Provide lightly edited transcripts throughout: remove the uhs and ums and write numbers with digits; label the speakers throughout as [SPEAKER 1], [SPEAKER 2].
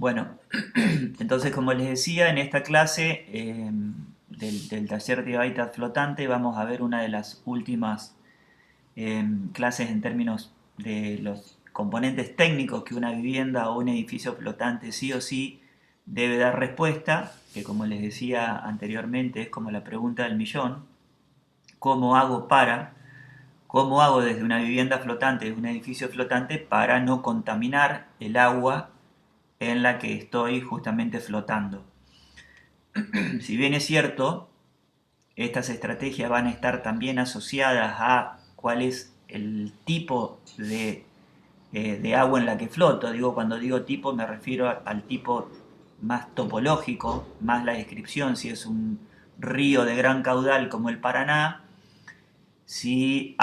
[SPEAKER 1] Bueno, entonces como les decía, en esta clase del taller de hábitat flotante vamos a ver una de las últimas clases en términos de los componentes técnicos que una vivienda o un edificio flotante sí o sí debe dar respuesta, que como les decía anteriormente es como la pregunta del millón: ¿cómo hago para? ¿Cómo hago desde una vivienda flotante, desde un edificio flotante, para no contaminar el agua en la que estoy justamente flotando? Si bien es cierto, estas estrategias van a estar también asociadas a cuál es el tipo de agua en la que floto. Cuando digo tipo me refiero al tipo más topológico, más la descripción, si es un río de gran caudal como el Paraná, si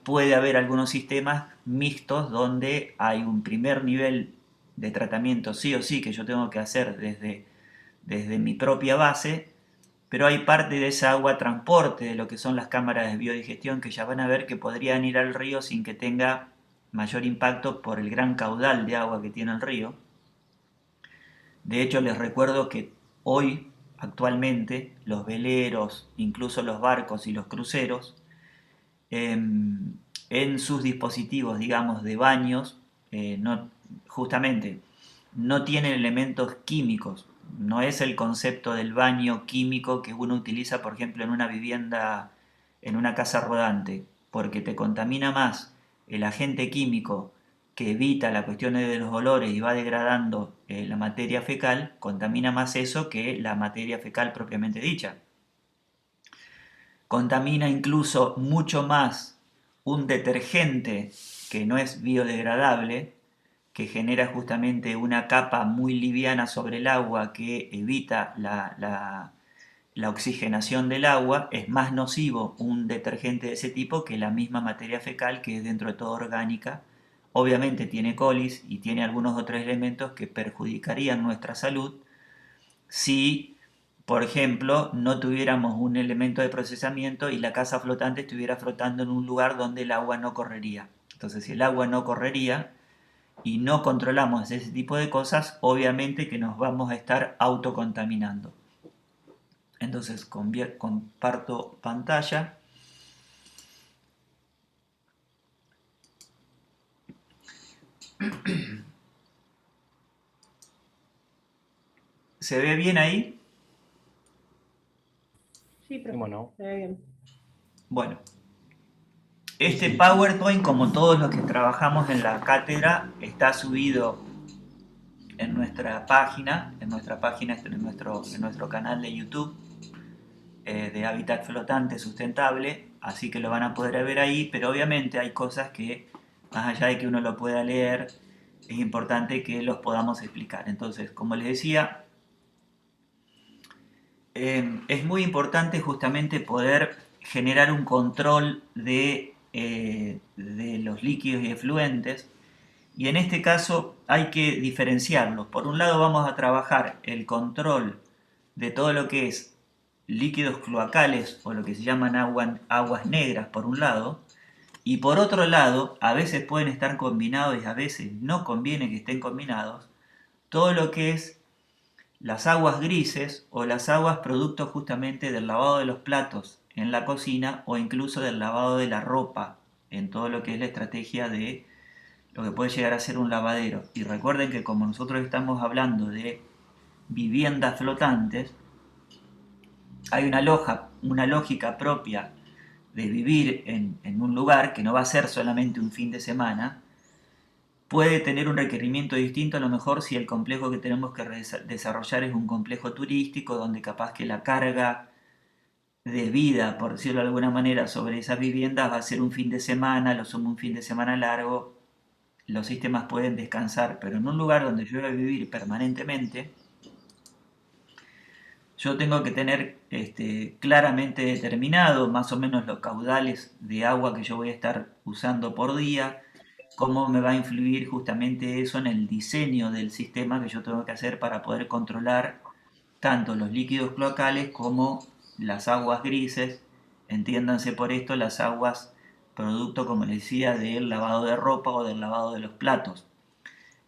[SPEAKER 1] puede haber algunos sistemas mixtos donde hay un primer nivel de tratamiento sí o sí que yo tengo que hacer desde mi propia base, pero hay parte de esa agua transporte, de lo que son las cámaras de biodigestión, que ya van a ver que podrían ir al río sin que tenga mayor impacto por el gran caudal de agua que tiene el río. De hecho, les recuerdo que hoy, actualmente, los veleros, incluso los barcos y los cruceros, en sus dispositivos, digamos, de baños, justamente no tienen elementos químicos. No es el concepto del baño químico que uno utiliza, por ejemplo, en una vivienda, en una casa rodante, porque te contamina más el agente químico que evita la cuestión de los olores y va degradando la materia fecal, contamina más eso que la materia fecal propiamente dicha. Contamina incluso mucho más un detergente que no es biodegradable, que genera justamente una capa muy liviana sobre el agua que evita la oxigenación del agua. Es más nocivo un detergente de ese tipo que la misma materia fecal, que es dentro de todo orgánica. Obviamente tiene colis y tiene algunos otros elementos que perjudicarían nuestra salud si, por ejemplo, no tuviéramos un elemento de procesamiento y la casa flotante estuviera flotando en un lugar donde el agua no correría. Entonces, si el agua no correría y no controlamos ese tipo de cosas, obviamente que nos vamos a estar autocontaminando. Entonces, comparto pantalla. ¿Se ve bien ahí?
[SPEAKER 2] Sí, profe,
[SPEAKER 3] Bueno,
[SPEAKER 2] se ve bien.
[SPEAKER 1] Bueno,
[SPEAKER 3] sí,
[SPEAKER 1] este
[SPEAKER 3] sí.
[SPEAKER 1] PowerPoint, como todos los que trabajamos en la cátedra, está subido en nuestra página, en nuestro canal de YouTube de Hábitat Flotante Sustentable, así que lo van a poder ver ahí, pero obviamente hay cosas que, más allá de que uno lo pueda leer, es importante que los podamos explicar. Entonces, como les decía, es muy importante justamente poder generar un control de los líquidos y efluentes. Y en este caso hay que diferenciarlos. Por un lado vamos a trabajar el control de todo lo que es líquidos cloacales o lo que se llaman aguas negras por un lado. Y por otro lado, a veces pueden estar combinados y a veces no conviene que estén combinados, todo lo que es las aguas grises o las aguas producto justamente del lavado de los platos en la cocina o incluso del lavado de la ropa en todo lo que es la estrategia de lo que puede llegar a ser un lavadero. Y recuerden que como nosotros estamos hablando de viviendas flotantes, hay una lógica propia de vivir en un lugar que no va a ser solamente un fin de semana. Puede tener un requerimiento distinto a lo mejor si el complejo que tenemos que desarrollar es un complejo turístico donde capaz que la carga de vida, por decirlo de alguna manera, sobre esas viviendas va a ser un fin de semana, lo sumo un fin de semana largo. Los sistemas pueden descansar, pero en un lugar donde yo voy a vivir permanentemente, yo tengo que tener claramente determinado más o menos los caudales de agua que yo voy a estar usando por día, cómo me va a influir justamente eso en el diseño del sistema que yo tengo que hacer para poder controlar tanto los líquidos cloacales como las aguas grises. Entiéndanse por esto las aguas producto, como les decía, del lavado de ropa o del lavado de los platos.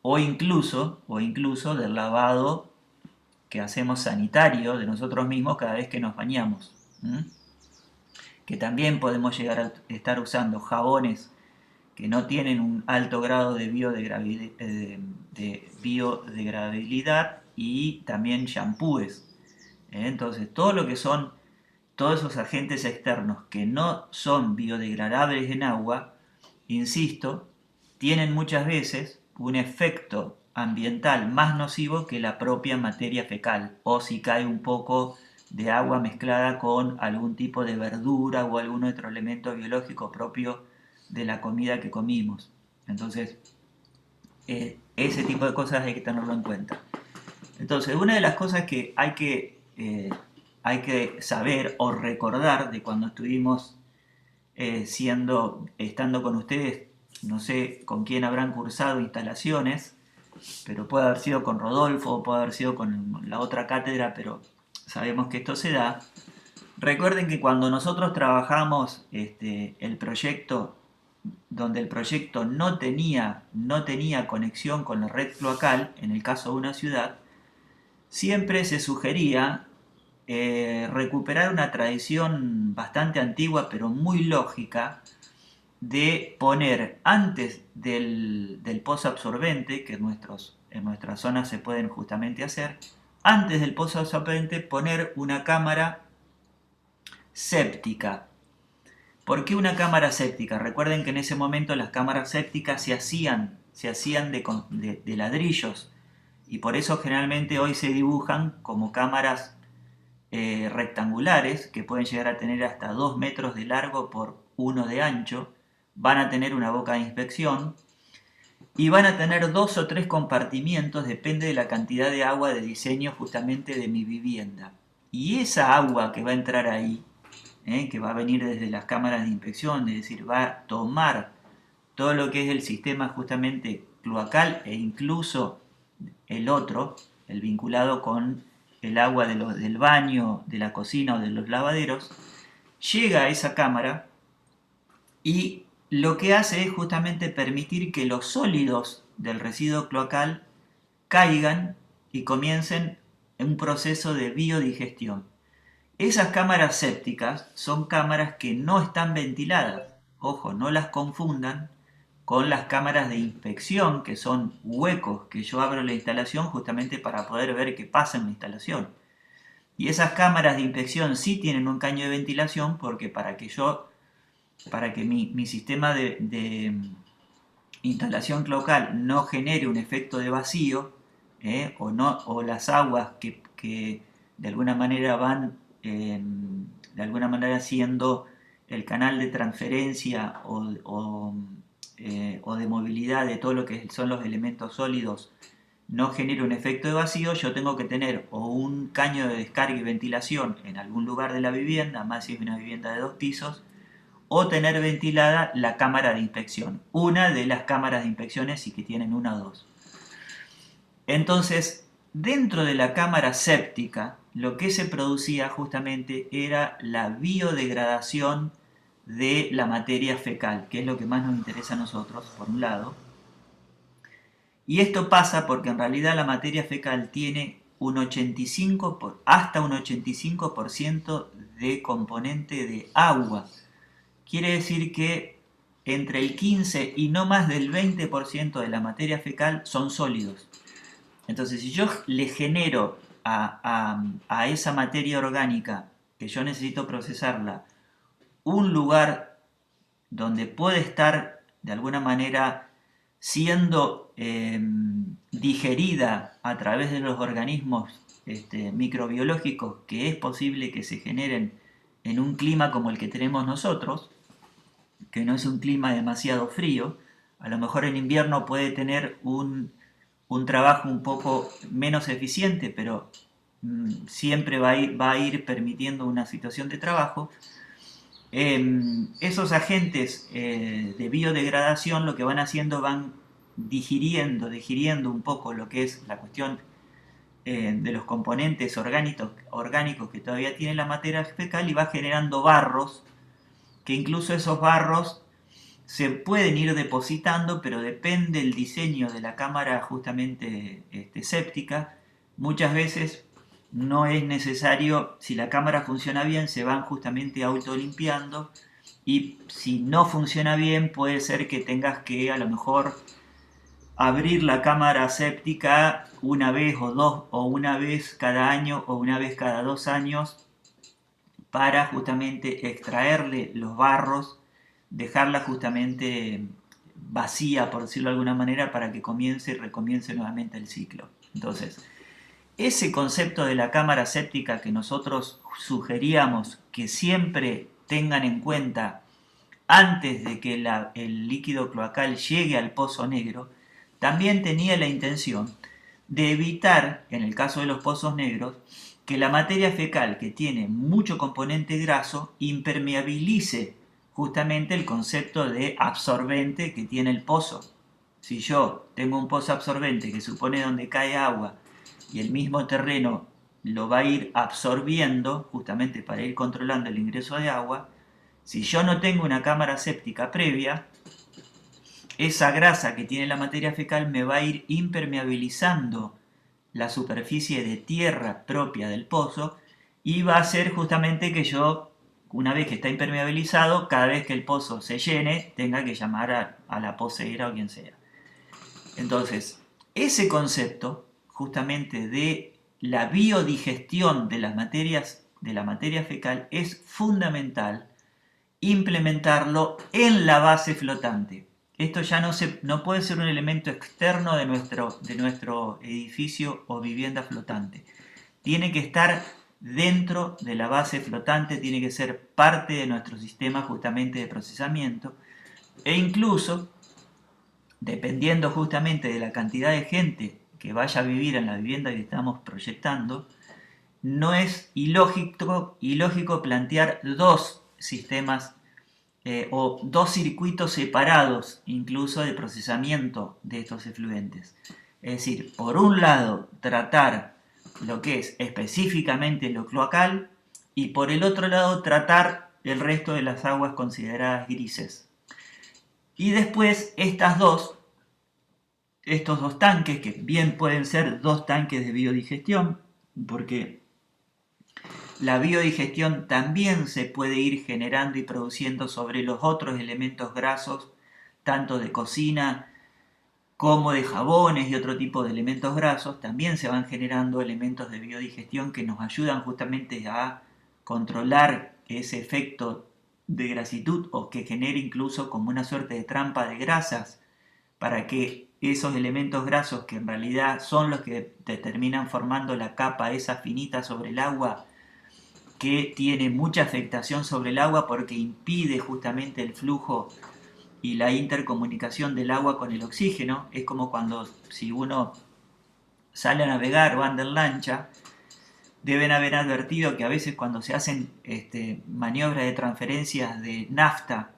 [SPEAKER 1] o incluso del lavado que hacemos sanitario de nosotros mismos cada vez que nos bañamos. ¿Mm? Que también podemos llegar a estar usando jabones que no tienen un alto grado de biodegradabilidad y también shampoos. Entonces, todo lo que son todos esos agentes externos que no son biodegradables en agua, insisto, tienen muchas veces un efecto ambiental más nocivo que la propia materia fecal, o si cae un poco de agua mezclada con algún tipo de verdura o algún otro elemento biológico propio de la comida que comimos. Entonces, ese tipo de cosas hay que tenerlo en cuenta. Entonces, una de las cosas que hay que saber o recordar de cuando estuvimos estando con ustedes, no sé con quién habrán cursado instalaciones, pero puede haber sido con Rodolfo, puede haber sido con la otra cátedra, pero sabemos que esto se da. Recuerden que cuando nosotros trabajamos el proyecto, donde el proyecto no tenía conexión con la red cloacal, en el caso de una ciudad, siempre se sugería recuperar una tradición bastante antigua pero muy lógica de poner antes del pozo absorbente, que en nuestras zonas se pueden justamente hacer, antes del pozo absorbente poner una cámara séptica. ¿Por qué una cámara séptica? Recuerden que en ese momento las cámaras sépticas se hacían de ladrillos y por eso generalmente hoy se dibujan como cámaras rectangulares que pueden llegar a tener hasta 2 metros de largo por 1 de ancho, van a tener una boca de inspección y van a tener 2 o 3 compartimientos, depende de la cantidad de agua de diseño justamente de mi vivienda. Y esa agua que va a entrar ahí, que va a venir desde las cámaras de inspección, es decir, va a tomar todo lo que es el sistema justamente cloacal e incluso el otro, el vinculado con el agua del baño, de la cocina o de los lavaderos, llega a esa cámara y lo que hace es justamente permitir que los sólidos del residuo cloacal caigan y comiencen un proceso de biodigestión. Esas cámaras sépticas son cámaras que no están ventiladas. Ojo, no las confundan con las cámaras de inspección, que son huecos que yo abro la instalación justamente para poder ver qué pasa en la instalación. Y esas cámaras de inspección sí tienen un caño de ventilación porque para que mi sistema de instalación cloacal no genere un efecto de vacío, o las aguas que de alguna manera van de alguna manera siendo el canal de transferencia o de movilidad de todo lo que son los elementos sólidos no genere un efecto de vacío, yo tengo que tener o un caño de descarga y ventilación en algún lugar de la vivienda, más si es una vivienda de 2 pisos, o tener ventilada la cámara de inspección, una de las cámaras de inspecciones y que tienen una o dos. Entonces, dentro de la cámara séptica, lo que se producía justamente era la biodegradación de la materia fecal, que es lo que más nos interesa a nosotros, por un lado. Y esto pasa porque en realidad la materia fecal tiene hasta un 85% de componente de agua. Quiere decir que entre el 15 y no más del 20% de la materia fecal son sólidos. Entonces, si yo le genero a esa materia orgánica que yo necesito procesarla un lugar donde puede estar de alguna manera siendo digerida a través de los organismos microbiológicos que es posible que se generen en un clima como el que tenemos nosotros, que no es un clima demasiado frío, a lo mejor en invierno puede tener un trabajo un poco menos eficiente, pero siempre va a ir permitiendo una situación de trabajo. Esos agentes de biodegradación lo que van haciendo van digiriendo un poco lo que es la cuestión de los componentes orgánicos que todavía tiene la materia fecal y va generando barros, que incluso esos barros se pueden ir depositando, pero depende el diseño de la cámara justamente séptica. Muchas veces no es necesario, si la cámara funciona bien, se van justamente autolimpiando, y si no funciona bien puede ser que tengas que a lo mejor abrir la cámara séptica una vez o dos, o una vez cada año o una vez cada 2 años, para justamente extraerle los barros, dejarla justamente vacía, por decirlo de alguna manera, para que comience y recomience nuevamente el ciclo. Entonces, ese concepto de la cámara séptica que nosotros sugeríamos que siempre tengan en cuenta antes de que el líquido cloacal llegue al pozo negro, también tenía la intención de evitar, en el caso de los pozos negros, que la materia fecal, que tiene mucho componente graso, impermeabilice justamente el concepto de absorbente que tiene el pozo. Si yo tengo un pozo absorbente que supone donde cae agua y el mismo terreno lo va a ir absorbiendo justamente para ir controlando el ingreso de agua, si yo no tengo una cámara séptica previa, esa grasa que tiene la materia fecal me va a ir impermeabilizando la superficie de tierra propia del pozo, y va a hacer justamente que yo, una vez que está impermeabilizado, cada vez que el pozo se llene, tenga que llamar a la pozera o quien sea. Entonces, ese concepto justamente de la biodigestión de las materias, de la materia fecal, es fundamental implementarlo en la base flotante. Esto ya no puede ser un elemento externo de nuestro edificio o vivienda flotante. Tiene que estar dentro de la base flotante, tiene que ser parte de nuestro sistema justamente de procesamiento, e incluso, dependiendo justamente de la cantidad de gente que vaya a vivir en la vivienda que estamos proyectando, no es ilógico plantear dos sistemas o dos circuitos separados incluso de procesamiento de estos efluentes. Es decir, por un lado tratar lo que es específicamente lo cloacal, y por el otro lado tratar el resto de las aguas consideradas grises. Y después estos dos tanques, que bien pueden ser dos tanques de biodigestión, porque la biodigestión también se puede ir generando y produciendo sobre los otros elementos grasos, tanto de cocina como de jabones y otro tipo de elementos grasos. También se van generando elementos de biodigestión que nos ayudan justamente a controlar ese efecto de grasitud, o que genere incluso como una suerte de trampa de grasas, para que esos elementos grasos, que en realidad son los que terminan formando la capa esa finita sobre el agua, que tiene mucha afectación sobre el agua porque impide justamente el flujo y la intercomunicación del agua con el oxígeno. Es como cuando, si uno sale a navegar o anda en lancha, deben haber advertido que a veces cuando se hacen maniobras de transferencias de nafta,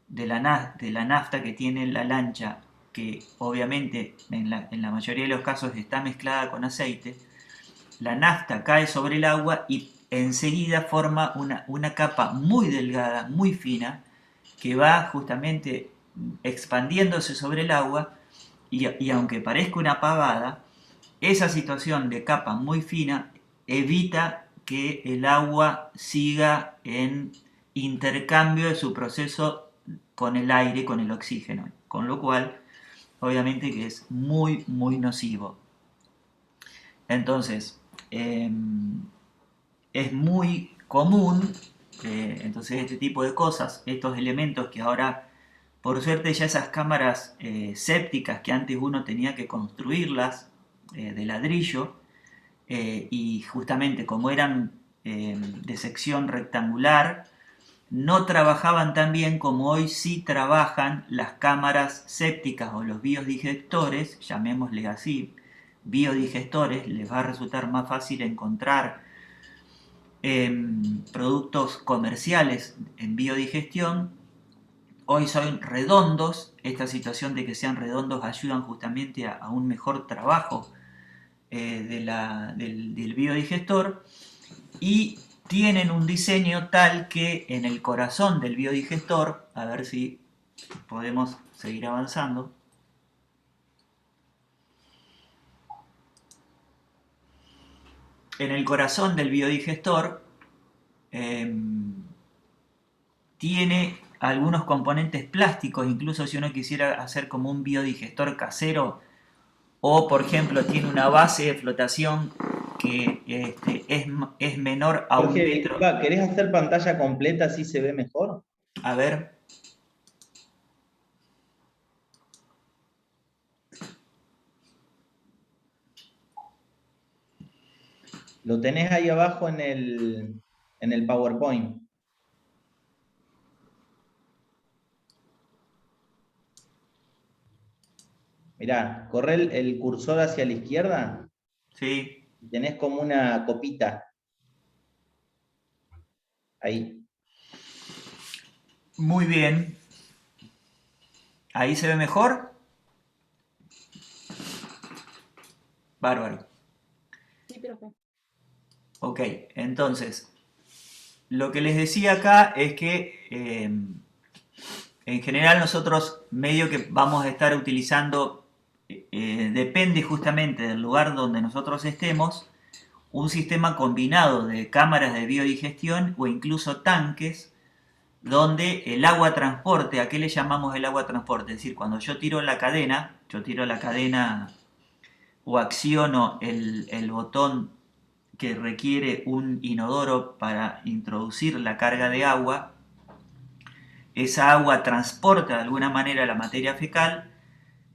[SPEAKER 1] de la nafta que tiene la lancha, que obviamente en la mayoría de los casos está mezclada con aceite, la nafta cae sobre el agua y enseguida forma una capa muy delgada, muy fina, que va justamente expandiéndose sobre el agua, y aunque parezca una pavada, esa situación de capa muy fina evita que el agua siga en intercambio de su proceso con el aire, con el oxígeno, con lo cual obviamente que es muy muy nocivo. Entonces, es muy común, entonces, este tipo de cosas, estos elementos que ahora, por suerte, ya esas cámaras sépticas que antes uno tenía que construirlas de ladrillo, y justamente como eran de sección rectangular, no trabajaban tan bien como hoy sí trabajan las cámaras sépticas o los biodigestores, llamémosle así, biodigestores. Les va a resultar más fácil encontrar productos comerciales en biodigestión. Hoy son redondos. Esta situación de que sean redondos ayudan justamente a un mejor trabajo del biodigestor, y tienen un diseño tal que en el corazón del biodigestor, a ver si podemos seguir avanzando. En el corazón del biodigestor tiene algunos componentes plásticos, incluso si uno quisiera hacer como un biodigestor casero, o por ejemplo tiene una base de flotación que es menor a un
[SPEAKER 2] Jorge,
[SPEAKER 1] metro.
[SPEAKER 2] disculpa, ¿querés hacer pantalla completa así se ve mejor?
[SPEAKER 1] A ver,
[SPEAKER 2] Lo tenés ahí abajo en el PowerPoint. Mirá, corre el cursor hacia la izquierda
[SPEAKER 1] sí,
[SPEAKER 2] y tenés como una copita. Ahí.
[SPEAKER 1] muy bien. Ahí se ve mejor. Bárbaro.
[SPEAKER 4] Sí, profe.
[SPEAKER 1] Ok, entonces, lo que les decía acá es que en general nosotros medio que vamos a estar utilizando, depende justamente del lugar donde nosotros estemos, un sistema combinado de cámaras de biodigestión o incluso tanques donde el agua transporte, ¿a qué le llamamos el agua transporte? Es decir, cuando yo tiro la cadena o acciono el botón que requiere un inodoro para introducir la carga de agua, esa agua transporta de alguna manera la materia fecal,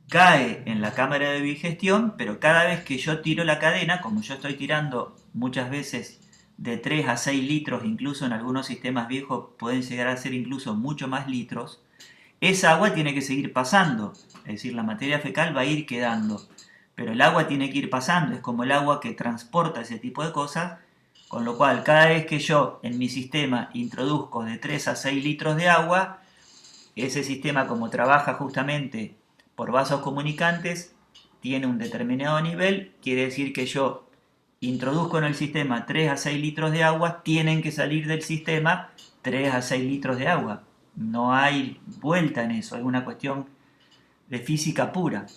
[SPEAKER 1] cae en la cámara de digestión, pero cada vez que yo tiro la cadena, como yo estoy tirando muchas veces de 3 a 6 litros, incluso en algunos sistemas viejos pueden llegar a ser incluso mucho más litros, esa agua tiene que seguir pasando, es decir, la materia fecal va a ir quedando, pero el agua tiene que ir pasando, es como el agua que transporta ese tipo de cosas, con lo cual cada vez que yo en mi sistema introduzco de 3 a 6 litros de agua, ese sistema como trabaja justamente por vasos comunicantes, tiene un determinado nivel, quiere decir que yo introduzco en el sistema 3 a 6 litros de agua, tienen que salir del sistema 3 a 6 litros de agua. No hay vuelta en eso, es una cuestión de física pura.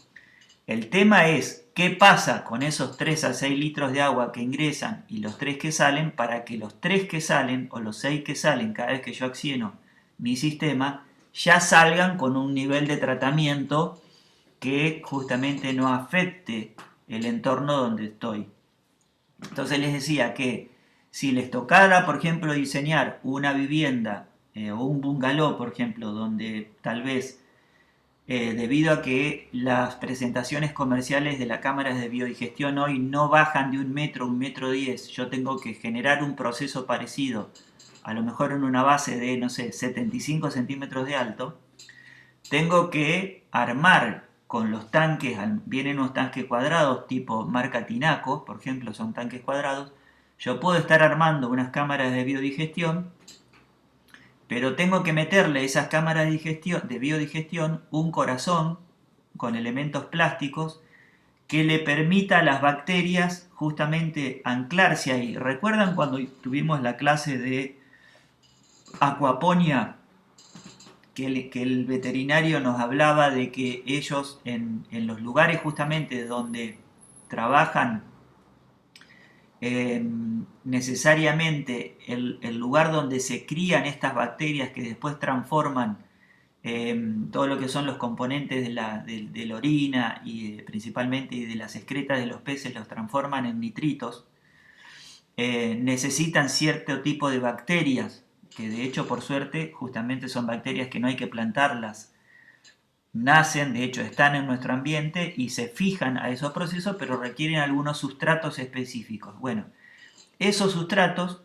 [SPEAKER 1] El tema es qué pasa con esos 3 a 6 litros de agua que ingresan y los 3 que salen para que los 3 que salen o los 6 que salen cada vez que yo acciono mi sistema ya salgan con un nivel de tratamiento que justamente no afecte el entorno donde estoy. Entonces les decía que si les tocara, por ejemplo, diseñar una vivienda o un bungalow, por ejemplo, donde tal vez debido a que las presentaciones comerciales de las cámaras de biodigestión hoy no bajan de un metro 10, yo tengo que generar un proceso parecido, a lo mejor en una base de, no sé, 75 centímetros de alto, tengo que armar con los tanques, vienen unos tanques cuadrados tipo marca Tinaco, por ejemplo, son tanques cuadrados, yo puedo estar armando unas cámaras de biodigestión, pero tengo que meterle a esas cámaras de biodigestión un corazón con elementos plásticos que le permita a las bacterias justamente anclarse ahí. ¿Recuerdan cuando tuvimos la clase de acuaponía? Que el veterinario nos hablaba de que ellos en los lugares justamente donde trabajan necesariamente el lugar donde se crían estas bacterias que después transforman todo lo que son los componentes de la orina y principalmente de las excretas de los peces, los transforman en nitritos, necesitan cierto tipo de bacterias, que de hecho por suerte justamente son bacterias que no hay que plantarlas, nacen, de hecho están en nuestro ambiente y se fijan a esos procesos, pero requieren algunos sustratos específicos. Bueno, esos sustratos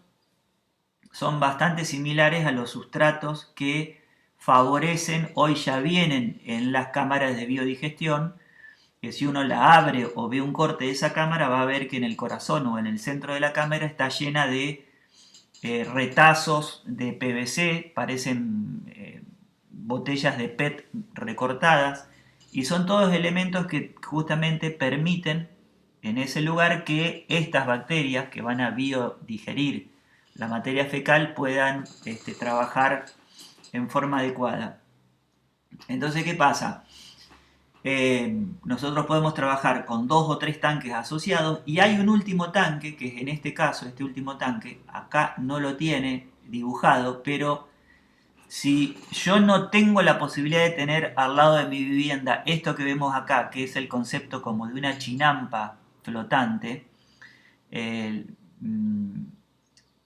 [SPEAKER 1] son bastante similares a los sustratos que favorecen, hoy ya vienen en las cámaras de biodigestión, que si uno la abre o ve un corte de esa cámara va a ver que en el corazón o en el centro de la cámara está llena de retazos de PVC, parecen botellas de PET recortadas, y son todos elementos que justamente permiten en ese lugar que estas bacterias que van a biodigerir la materia fecal puedan trabajar en forma adecuada. Entonces, ¿qué pasa? Nosotros podemos trabajar con 2 o 3 tanques asociados y hay un último tanque, que es en este caso, este último tanque, acá no lo tiene dibujado, pero si yo no tengo la posibilidad de tener al lado de mi vivienda esto que vemos acá, que es el concepto como de una chinampa flotante, eh, mm,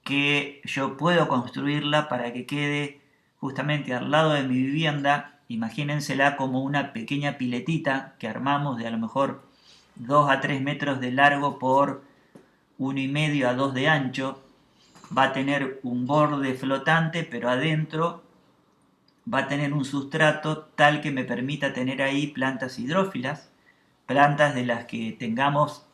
[SPEAKER 1] que yo puedo construirla para que quede justamente al lado de mi vivienda. Imagínensela como una pequeña piletita que armamos de a lo mejor 2 a 3 metros de largo por 1,5 a 2 de ancho. Va a tener un borde flotante, pero adentro va a tener un sustrato tal que me permita tener ahí plantas hidrófilas, plantas de las que tengamos,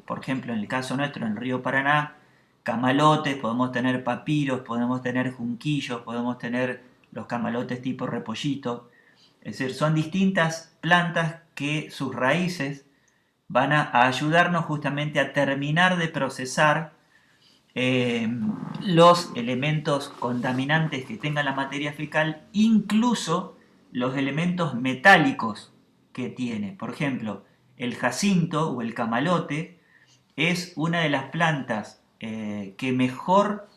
[SPEAKER 1] por ejemplo, en el caso nuestro, en el río Paraná, camalotes, podemos tener papiros, podemos tener junquillos, podemos tener los camalotes tipo repollito. Es decir, son distintas plantas que sus raíces van a ayudarnos justamente a terminar de procesar eh, los elementos contaminantes que tenga la materia fecal, incluso los elementos metálicos que tiene. Por ejemplo, el jacinto o el camalote es una de las plantas que mejor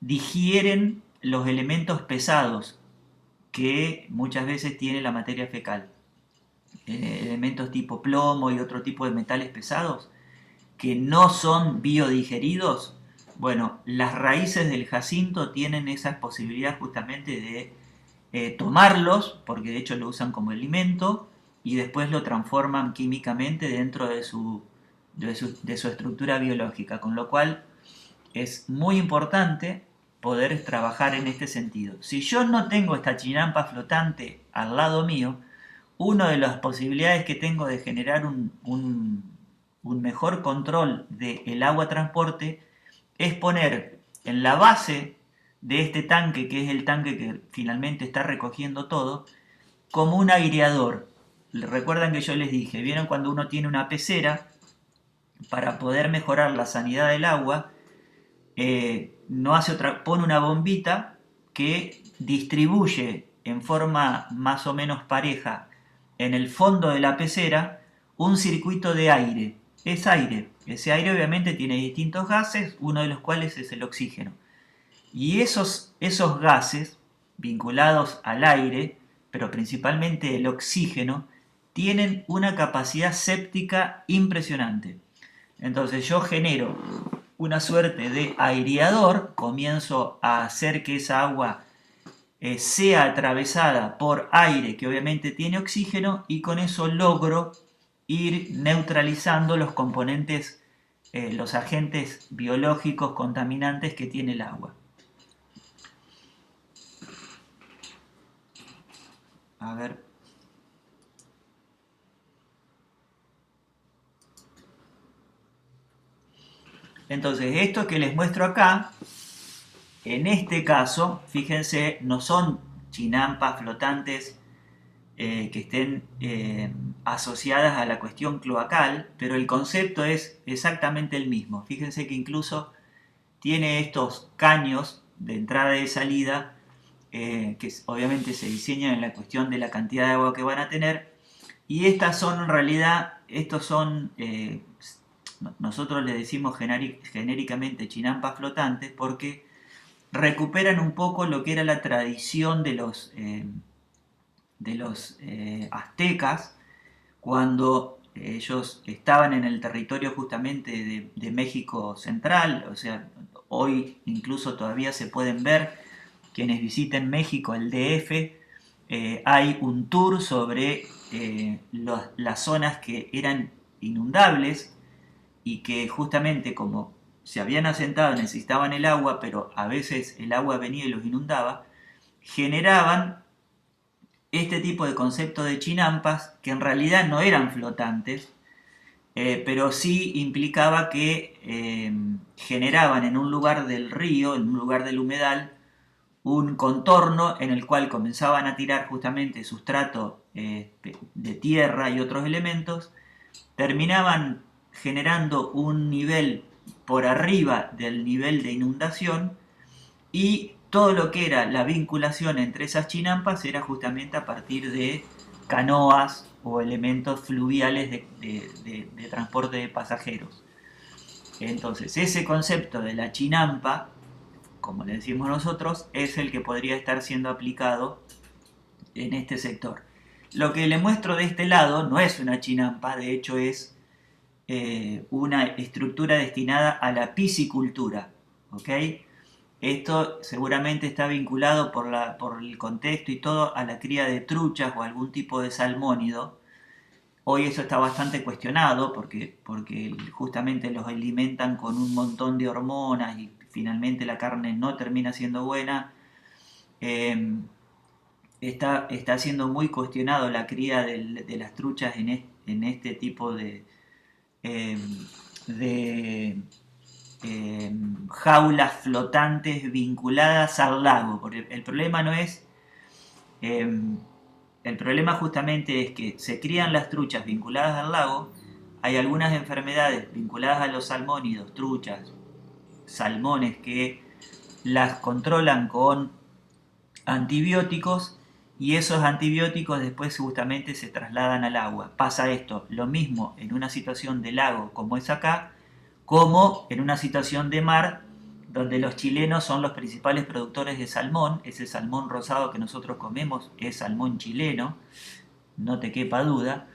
[SPEAKER 1] digieren los elementos pesados que muchas veces tiene la materia fecal. Elementos tipo plomo y otro tipo de metales pesados que no son biodigeridos. Bueno, las raíces del jacinto tienen esa posibilidad justamente de tomarlos, porque de hecho lo usan como alimento, y después lo transforman químicamente dentro de su estructura biológica, con lo cual es muy importante poder trabajar en este sentido. Si yo no tengo esta chinampa flotante al lado mío, una de las posibilidades que tengo de generar un mejor control del agua transporte es poner en la base de este tanque, que es el tanque que finalmente está recogiendo todo, como un aireador. Recuerdan que yo les dije, ¿vieron cuando uno tiene una pecera? Para poder mejorar la sanidad del agua, no hace otra, pone una bombita que distribuye en forma más o menos pareja en el fondo de la pecera un circuito de aire. Es aire. Ese aire obviamente tiene distintos gases, uno de los cuales es el oxígeno. Y esos gases vinculados al aire, pero principalmente el oxígeno, tienen una capacidad séptica impresionante. Entonces yo genero una suerte de aireador, comienzo a hacer que esa agua sea atravesada por aire que obviamente tiene oxígeno y con eso logro ir neutralizando los componentes, los agentes biológicos contaminantes que tiene el agua. A ver. Entonces, esto que les muestro acá, en este caso, fíjense, no son chinampas flotantes que estén asociadas a la cuestión cloacal, pero el concepto es exactamente el mismo. Fíjense que incluso tiene estos caños de entrada y salida que obviamente se diseñan en la cuestión de la cantidad de agua que van a tener, y estas son en realidad, estos son, nosotros le decimos genéricamente chinampas flotantes porque recuperan un poco lo que era la tradición de los aztecas cuando ellos estaban en el territorio justamente de México Central. O sea, hoy incluso todavía se pueden ver, quienes visiten México, el DF, hay un tour sobre las zonas que eran inundables y que justamente como se habían asentado necesitaban el agua, pero a veces el agua venía y los inundaba, generaban este tipo de concepto de chinampas que en realidad no eran flotantes, pero sí implicaba que generaban en un lugar del río, en un lugar del humedal, un contorno en el cual comenzaban a tirar justamente sustrato de tierra y otros elementos, terminaban generando un nivel por arriba del nivel de inundación y todo lo que era la vinculación entre esas chinampas era justamente a partir de canoas o elementos fluviales de transporte de pasajeros. Entonces, ese concepto de la chinampa, como le decimos nosotros, es el que podría estar siendo aplicado en este sector. Lo que le muestro de este lado no es una chinampa, de hecho es una estructura destinada a la piscicultura, ¿ok? Esto seguramente está vinculado por el contexto y todo a la cría de truchas o algún tipo de salmónido. Hoy eso está bastante cuestionado porque justamente los alimentan con un montón de hormonas y finalmente la carne no termina siendo buena. Está siendo muy cuestionado la cría de las truchas en este tipo de jaulas flotantes vinculadas al lago, porque el problema no es, el problema justamente es que se crían las truchas vinculadas al lago, hay algunas enfermedades vinculadas a los salmónidos, truchas, salmones, que las controlan con antibióticos y esos antibióticos después justamente se trasladan al agua. Pasa esto, lo mismo en una situación de lago como es acá, como en una situación de mar donde los chilenos son los principales productores de salmón. Ese salmón rosado que nosotros comemos es salmón chileno, no te quepa duda,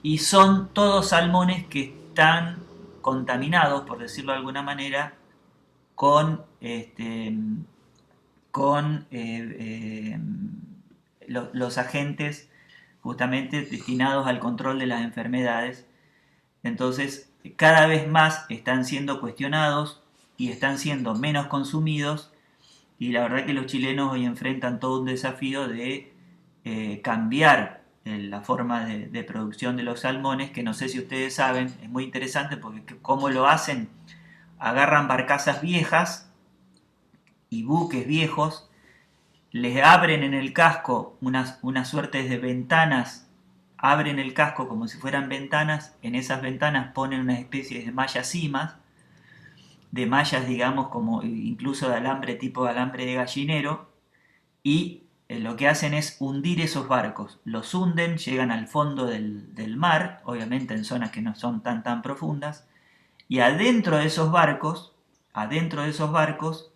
[SPEAKER 1] y son todos salmones que están contaminados, por decirlo de alguna manera, con, los agentes justamente destinados al control de las enfermedades. Entonces, cada vez más están siendo cuestionados y están siendo menos consumidos, y la verdad que los chilenos hoy enfrentan todo un desafío de cambiar la forma de producción de los salmones, que no sé si ustedes saben, es muy interesante porque cómo lo hacen, agarran barcazas viejas y buques viejos, les abren en el casco unas suertes de ventanas, abren el casco como si fueran ventanas, en esas ventanas ponen una especie de mallas cimas, de mallas digamos como incluso de alambre tipo de alambre de gallinero, y lo que hacen es hundir esos barcos, los hunden, llegan al fondo del mar, obviamente en zonas que no son tan profundas, y adentro de esos barcos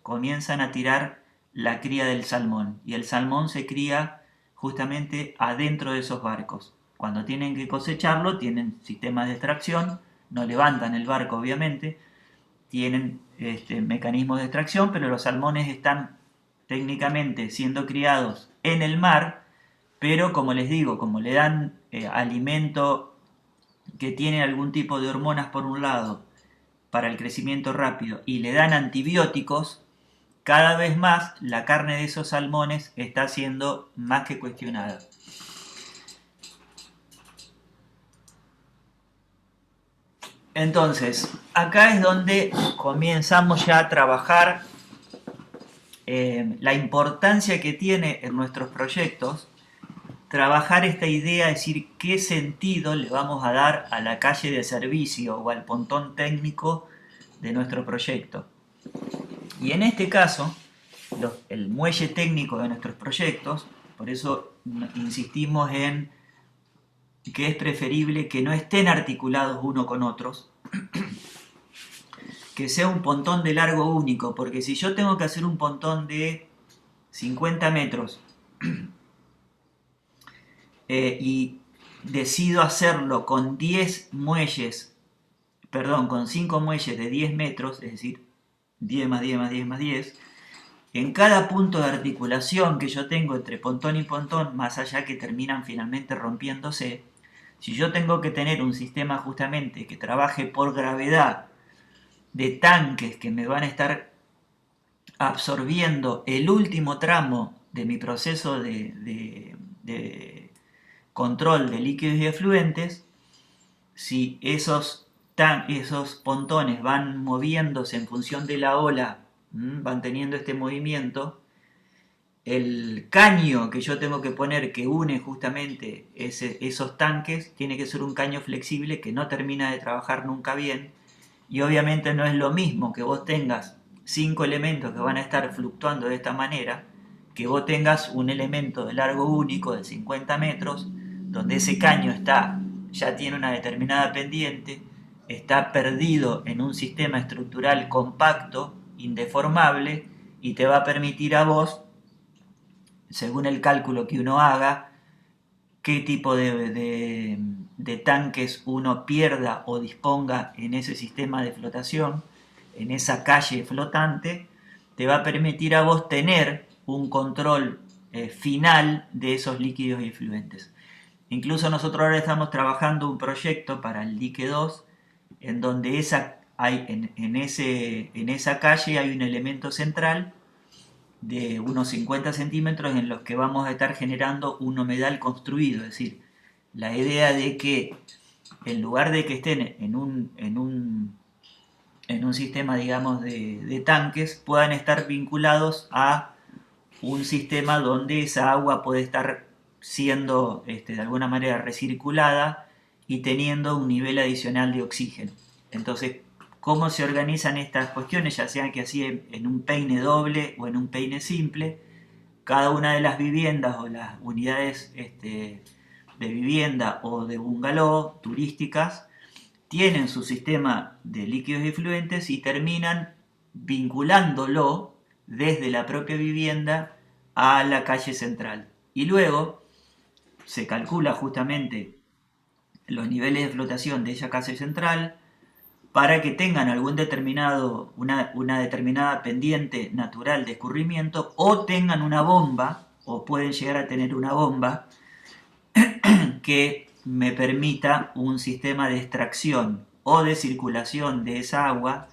[SPEAKER 1] comienzan a tirar la cría del salmón, y el salmón se cría justamente adentro de esos barcos. Cuando tienen que cosecharlo, tienen sistemas de extracción, no levantan el barco obviamente, tienen mecanismos de extracción, pero los salmones están técnicamente siendo criados en el mar, pero como les digo, como le dan alimento que tiene algún tipo de hormonas por un lado para el crecimiento rápido y le dan antibióticos, cada vez más la carne de esos salmones está siendo más que cuestionada. Entonces, acá es donde comenzamos ya a trabajar la importancia que tiene en nuestros proyectos trabajar esta idea, es decir, qué sentido le vamos a dar a la calle de servicio o al pontón técnico de nuestro proyecto. Y en este caso, el muelle técnico de nuestros proyectos, por eso insistimos en que es preferible que no estén articulados uno con otros, que sea un pontón de largo único, porque si yo tengo que hacer un pontón de 50 metros y decido hacerlo con 10 muelles, perdón, con 5 muelles de 10 metros, es decir, 10 más 10 más 10 más 10, en cada punto de articulación que yo tengo entre pontón y pontón, más allá que terminan finalmente rompiéndose, si yo tengo que tener un sistema justamente que trabaje por gravedad de tanques que me van a estar absorbiendo el último tramo de mi proceso de control de líquidos y efluentes, si esos pontones van moviéndose en función de la ola, van teniendo este movimiento, el caño que yo tengo que poner que une justamente esos tanques tiene que ser un caño flexible que no termina de trabajar nunca bien, y obviamente no es lo mismo que vos tengas 5 elementos que van a estar fluctuando de esta manera, que vos tengas un elemento de largo único de 50 metros, donde ese caño ya tiene una determinada pendiente, está perdido en un sistema estructural compacto, indeformable, y te va a permitir a vos, según el cálculo que uno haga, qué tipo de tanques uno pierda o disponga en ese sistema de flotación, en esa calle flotante, te va a permitir a vos tener un control final de esos líquidos y fluentes. Incluso nosotros ahora estamos trabajando un proyecto para el dique 2, en donde en esa calle hay un elemento central de unos 50 centímetros en los que vamos a estar generando un humedal construido, es decir, la idea de que en lugar de que estén en un sistema, digamos, de tanques, puedan estar vinculados a un sistema donde esa agua puede estar siendo de alguna manera recirculada y teniendo un nivel adicional de oxígeno. Entonces, ¿cómo se organizan estas cuestiones? Ya sea que así en un peine doble o en un peine simple, cada una de las viviendas o las unidades de vivienda o de bungalow turísticas tienen su sistema de líquidos y fluentes y terminan vinculándolo desde la propia vivienda a la calle central. Y luego se calcula justamente los niveles de flotación de esa calle central para que tengan una determinada pendiente natural de escurrimiento, o tengan una bomba, o pueden llegar a tener una bomba que me permita un sistema de extracción o de circulación de esa agua.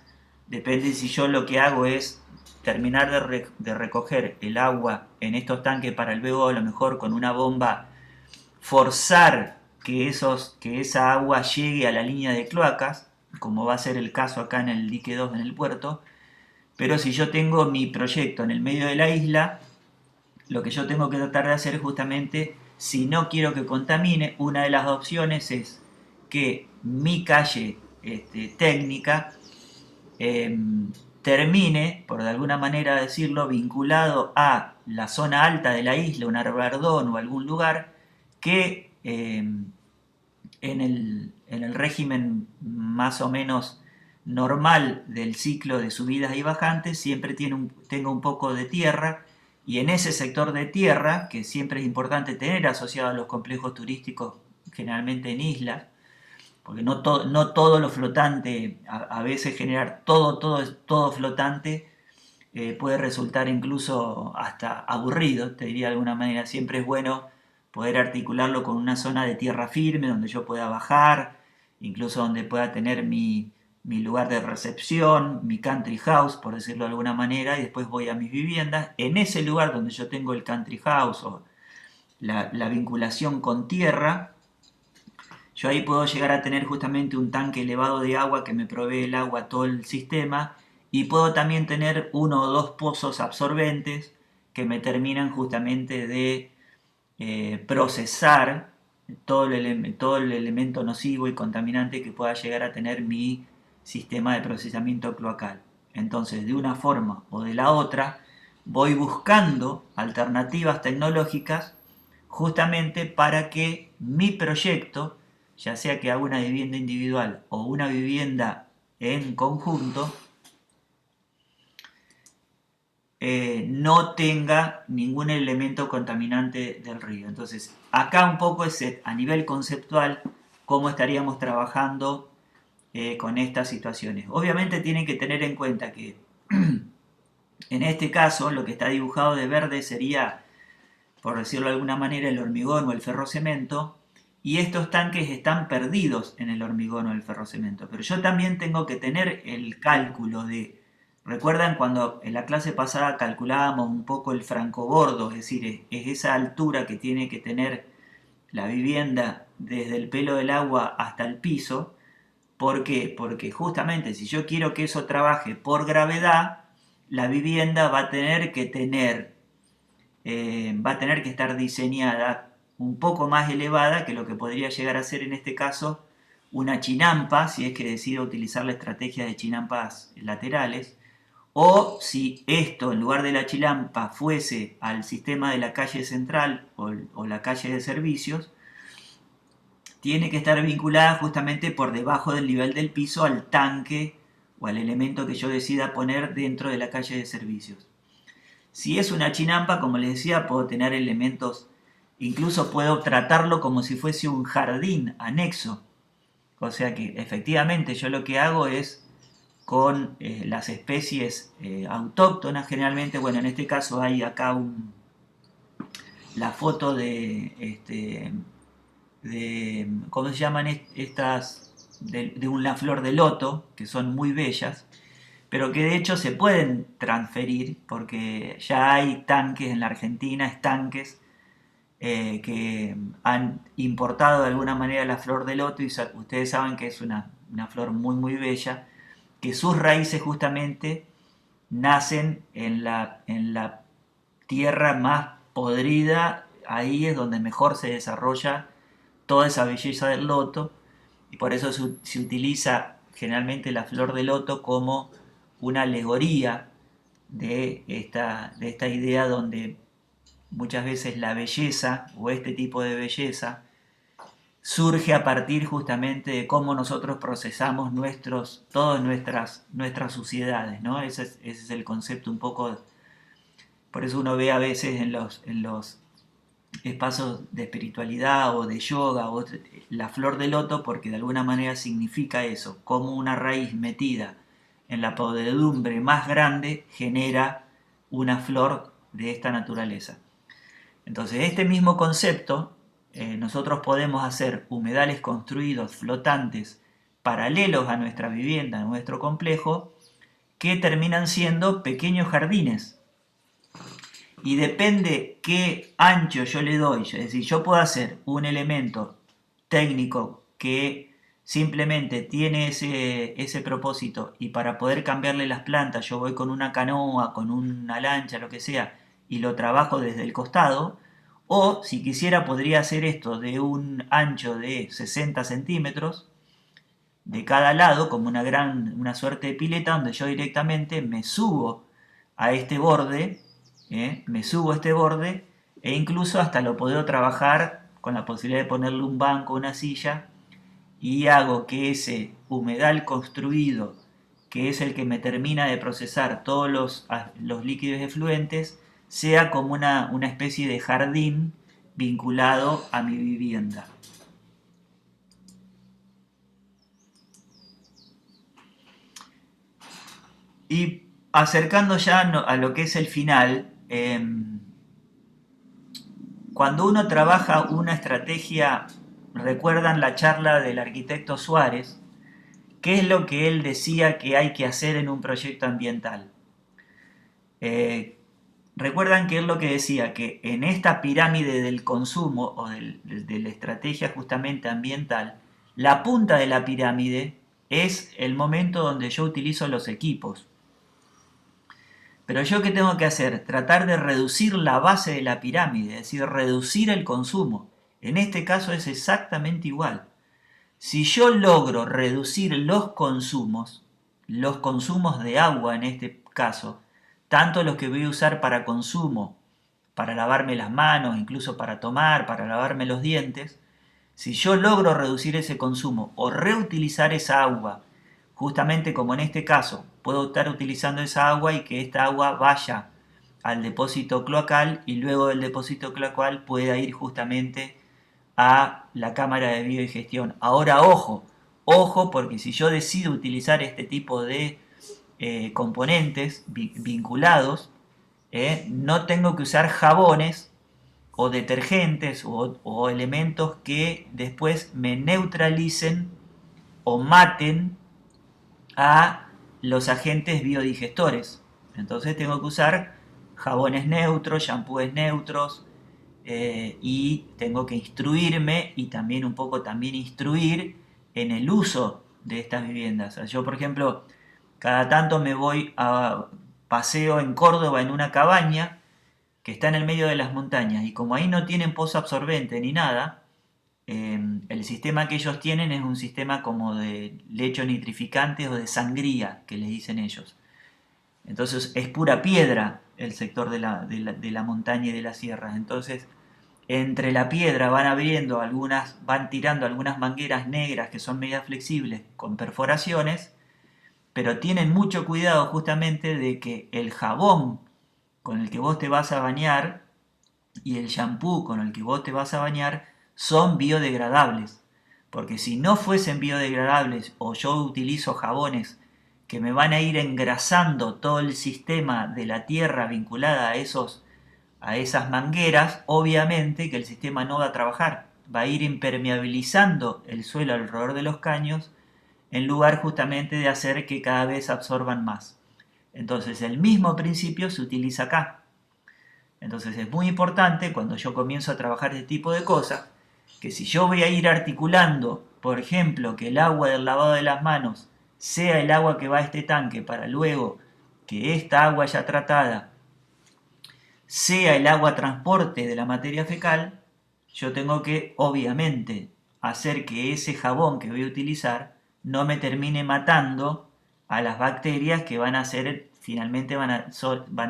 [SPEAKER 1] Depende si yo lo que hago es terminar de recoger el agua en estos tanques para luego, a lo mejor con una bomba, forzar que esa agua llegue a la línea de cloacas, como va a ser el caso acá en el dique 2 en el puerto. Pero si yo tengo mi proyecto en el medio de la isla, lo que yo tengo que tratar de hacer justamente, si no quiero que contamine, una de las opciones es que mi calle técnica termine, por de alguna manera decirlo, vinculado a la zona alta de la isla, un arbardón o algún lugar que en el régimen más o menos normal del ciclo de subidas y bajantes siempre tenga un poco de tierra, y en ese sector de tierra, que siempre es importante tener asociado a los complejos turísticos, generalmente en islas, porque no todo lo flotante, a veces generar todo flotante puede resultar incluso hasta aburrido, te diría de alguna manera. Siempre es bueno poder articularlo con una zona de tierra firme donde yo pueda bajar, incluso donde pueda tener mi lugar de recepción, mi country house, por decirlo de alguna manera, y después voy a mis viviendas. En ese lugar donde yo tengo el country house o la vinculación con tierra, yo ahí puedo llegar a tener justamente un tanque elevado de agua que me provee el agua a todo el sistema, y puedo también tener uno o dos pozos absorbentes que me terminan justamente de procesar todo el elemento nocivo y contaminante que pueda llegar a tener mi sistema de procesamiento cloacal. Entonces, de una forma o de la otra, voy buscando alternativas tecnológicas justamente para que mi proyecto, ya sea que haga una vivienda individual o una vivienda en conjunto, no tenga ningún elemento contaminante del río. Entonces, acá un poco es a nivel conceptual cómo estaríamos trabajando con estas situaciones. Obviamente tienen que tener en cuenta que en este caso lo que está dibujado de verde sería, por decirlo de alguna manera, el hormigón o el ferrocemento, y estos tanques están perdidos en el hormigón o el ferrocemento. Pero yo también tengo que tener el cálculo de... ¿Recuerdan cuando en la clase pasada calculábamos un poco el francobordo? Es decir, es esa altura que tiene que tener la vivienda desde el pelo del agua hasta el piso. ¿Por qué? Porque justamente si yo quiero que eso trabaje por gravedad, la vivienda va a tener que estar diseñada un poco más elevada que lo que podría llegar a ser en este caso una chinampa, si es que decido utilizar la estrategia de chinampas laterales, O si esto, en lugar de la chilampa, fuese al sistema de la calle central o la calle de servicios, tiene que estar vinculada justamente por debajo del nivel del piso al tanque o al elemento que yo decida poner dentro de la calle de servicios. Si es una chinampa, como les decía, puedo tener elementos, incluso puedo tratarlo como si fuese un jardín anexo. O sea que efectivamente yo lo que hago es con las especies autóctonas, generalmente, bueno, en este caso hay acá la foto ¿cómo se llaman estas? De una flor de loto, que son muy bellas, pero que de hecho se pueden transferir porque ya hay tanques en la Argentina, estanques que han importado de alguna manera la flor de loto y ustedes saben que es una flor muy muy bella, que sus raíces justamente nacen en la tierra más podrida, ahí es donde mejor se desarrolla toda esa belleza del loto y por eso se utiliza generalmente la flor de loto como una alegoría de esta idea donde muchas veces la belleza o este tipo de belleza surge a partir justamente de cómo nosotros procesamos todas nuestras suciedades, ¿no? Ese es el concepto un poco, por eso uno ve a veces en los espacios de espiritualidad o de yoga o la flor de loto porque de alguna manera significa eso, como una raíz metida en la podredumbre más grande genera una flor de esta naturaleza. Entonces este mismo concepto nosotros podemos hacer humedales construidos flotantes paralelos a nuestra vivienda, a nuestro complejo, que terminan siendo pequeños jardines. Y depende qué ancho yo le doy, es decir, yo puedo hacer un elemento técnico que simplemente tiene ese propósito y para poder cambiarle las plantas yo voy con una canoa, con una lancha, lo que sea, y lo trabajo desde el costado, o si quisiera podría hacer esto de un ancho de 60 centímetros de cada lado, como una suerte de pileta donde yo directamente me subo a este borde, me subo a este borde e incluso hasta lo puedo trabajar con la posibilidad de ponerle un banco, una silla y hago que ese humedal construido, que es el que me termina de procesar todos los líquidos efluentes, sea como una especie de jardín vinculado a mi vivienda. Y acercando ya a lo que es el final, cuando uno trabaja una estrategia, recuerdan la charla del arquitecto Suárez, ¿qué es lo que él decía que hay que hacer en un proyecto ambiental? Recuerdan que él lo que decía, que en esta pirámide del consumo o de la estrategia justamente ambiental, la punta de la pirámide es el momento donde yo utilizo los equipos. Pero yo qué tengo que hacer? Tratar de reducir la base de la pirámide, es decir, reducir el consumo. En este caso es exactamente igual. Si yo logro reducir los consumos de agua en este caso, tanto los que voy a usar para consumo, para lavarme las manos, incluso para tomar, para lavarme los dientes, si yo logro reducir ese consumo o reutilizar esa agua, justamente como en este caso, puedo estar utilizando esa agua y que esta agua vaya al depósito cloacal y luego del depósito cloacal pueda ir justamente a la cámara de biodigestión. Ahora ojo porque si yo decido utilizar este tipo de componentes vinculados, no tengo que usar jabones o detergentes o elementos que después me neutralicen o maten a los agentes biodigestores. Entonces tengo que usar jabones neutros, shampoos neutros y tengo que instruirme y también un poco también instruir en el uso de estas viviendas. Yo, por ejemplo, cada tanto me voy a paseo en Córdoba en una cabaña que está en el medio de las montañas y como ahí no tienen pozo absorbente ni nada, el sistema que ellos tienen es un sistema como de lecho nitrificante o de sangría, que les dicen ellos. Entonces es pura piedra el sector de la montaña y de las sierras. Entonces entre la piedra van tirando algunas mangueras negras que son medias flexibles con perforaciones, pero tienen mucho cuidado justamente de que el jabón con el que vos te vas a bañar y el shampoo con el que vos te vas a bañar son biodegradables. Porque si no fuesen biodegradables o yo utilizo jabones que me van a ir engrasando todo el sistema de la tierra vinculada a esas mangueras, obviamente que el sistema no va a trabajar. Va a ir impermeabilizando el suelo alrededor de los caños en lugar justamente de hacer que cada vez absorban más. Entonces el mismo principio se utiliza acá. Entonces es muy importante cuando yo comienzo a trabajar este tipo de cosas, que si yo voy a ir articulando, por ejemplo, que el agua del lavado de las manos sea el agua que va a este tanque para luego que esta agua ya tratada sea el agua transporte de la materia fecal, yo tengo que obviamente hacer que ese jabón que voy a utilizar no me termine matando a las bacterias que van a ser, finalmente van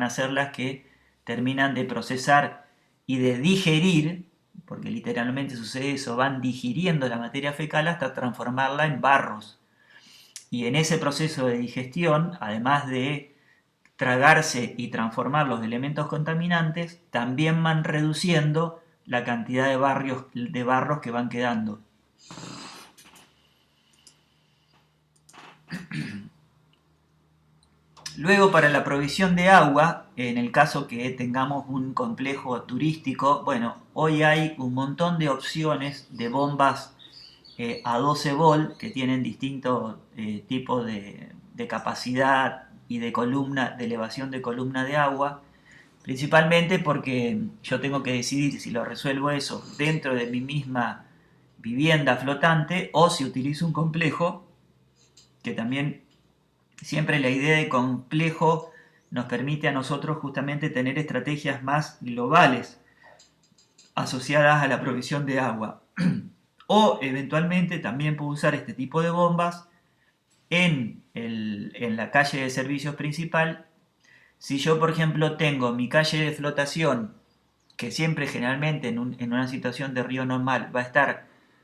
[SPEAKER 1] a ser las que terminan de procesar y de digerir, porque literalmente sucede eso, van digiriendo la materia fecal hasta transformarla en barros. Y en ese proceso de digestión, además de tragarse y transformar los elementos contaminantes, también van reduciendo la cantidad de barros que van quedando. Luego, para la provisión de agua, en el caso que tengamos un complejo turístico, bueno, hoy hay un montón de opciones de bombas a 12 volt que tienen distintos tipos de capacidad y de columna, de elevación de columna de agua, principalmente porque yo tengo que decidir si lo resuelvo eso dentro de mi misma vivienda flotante o si utilizo un complejo, que también siempre la idea de complejo nos permite a nosotros justamente tener estrategias más globales asociadas a la provisión de agua. O eventualmente también puedo usar este tipo de bombas en la calle de servicios principal. Si yo, por ejemplo, tengo mi calle de flotación, que siempre generalmente en una situación de río normal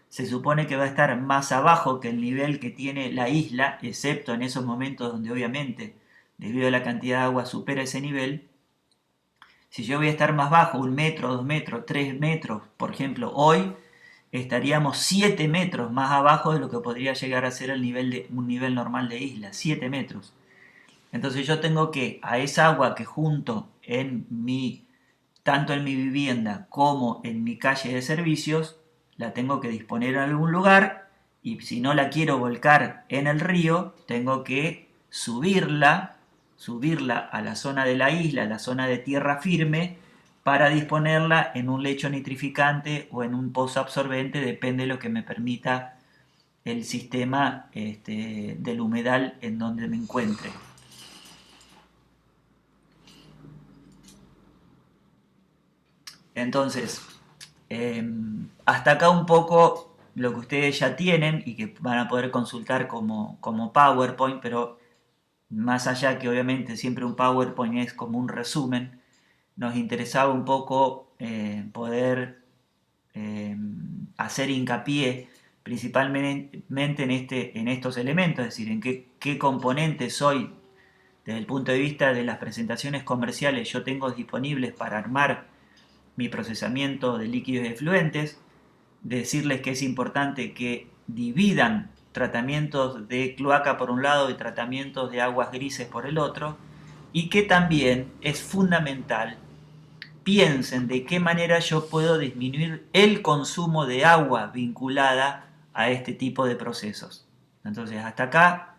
[SPEAKER 1] se supone que va a estar más abajo que el nivel que tiene la isla, excepto en esos momentos donde obviamente, debido a la cantidad de agua, supera ese nivel. Si yo voy a estar más bajo, 1 metro, 2 metros, 3 metros, por ejemplo, hoy estaríamos 7 metros más abajo de lo que podría llegar a ser un nivel normal de isla, 7 metros. Entonces yo tengo que a esa agua que junto tanto en mi vivienda como en mi calle de servicios, la tengo que disponer en algún lugar y si no la quiero volcar en el río, tengo que subirla a la zona de la isla, a la zona de tierra firme, para disponerla en un lecho nitrificante o en un pozo absorbente, depende de lo que me permita el sistema del humedal en donde me encuentre. Entonces, hasta acá un poco lo que ustedes ya tienen y que van a poder consultar como PowerPoint, pero más allá que obviamente siempre un PowerPoint es como un resumen, nos interesaba un poco poder hacer hincapié principalmente en estos elementos, es decir, en qué componentes hoy, desde el punto de vista de las presentaciones comerciales, yo tengo disponibles para armar mi procesamiento de líquidos y efluentes, decirles que es importante que dividan tratamientos de cloaca por un lado y tratamientos de aguas grises por el otro, y que también es fundamental piensen de qué manera yo puedo disminuir el consumo de agua vinculada a este tipo de procesos. Entonces, hasta acá,